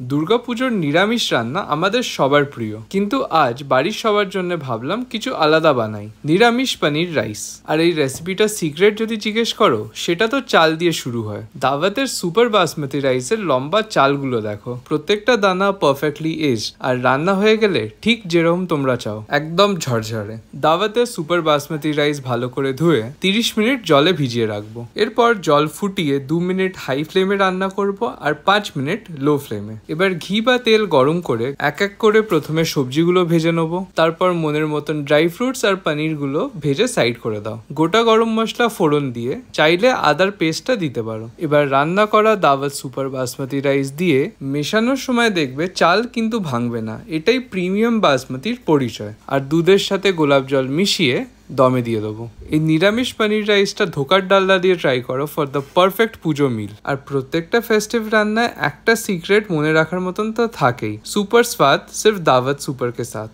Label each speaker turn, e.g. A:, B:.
A: দুর্গাপুজোর নিরামিষ রান্না আমাদের সবার প্রিয়, কিন্তু আজ বাড়ির সবার জন্য ভাবলাম কিছু আলাদা বানাই। নিরামিষ পনির রাইস। আর এই রেসিপিটা সিক্রেট যদি জিজ্ঞেস করো, সেটা তো চাল দিয়ে শুরু হয়। দাওয়াতের সুপার বাসমতি রাইসের লম্বা চালগুলো দেখো, প্রত্যেকটা দানা পারফেক্টলি এজ, আর রান্না হয়ে গেলে ঠিক যেরকম তোমরা চাও, একদম ঝরঝরে। দাওয়াতের সুপার বাসমতি রাইস ভালো করে ধুয়ে 30 মিনিট জলে ভিজিয়ে রাখবো। এরপর জল ফুটিয়ে 2 মিনিট হাই ফ্লেমে রান্না করব আর 5 মিনিট লো ফ্লেমে। এবার ঘি বা তেল গরম করে এক এক করে প্রথমে সবজিগুলো ভেজে নেবো, তারপর মনের মতন ড্রাই ফ্রুটস আর পনিরগুলো ভেজে সাইড করে দাও। গোটা গরম মশলা ফোড়ন দিয়ে চাইলে আদার পেস্টটা দিতে পারো। এবার রান্না করা দাওয়াত সুপার বাসমতি রাইস দিয়ে মেশানোর সময় দেখবে চাল কিন্তু ভাঙবে না, এটাই প্রিমিয়াম বাসমতির পরিচয়। আর দুধের সাথে গোলাপ জল মিশিয়ে দমে দিয়ে দেবো। এই নিরামিষ পনির রাইসটা ধোকার ডালনা দিয়ে ট্রাই করো ফর দ্য পারফেক্ট পুজো মিল। আর প্রত্যেকটা ফেস্টিভ রান্নায় একটা সিক্রেট মনে রাখার মতন তো থাকেই, সুপার স্বাদ সির্ফ দাওয়াত সুপার কে সাথ।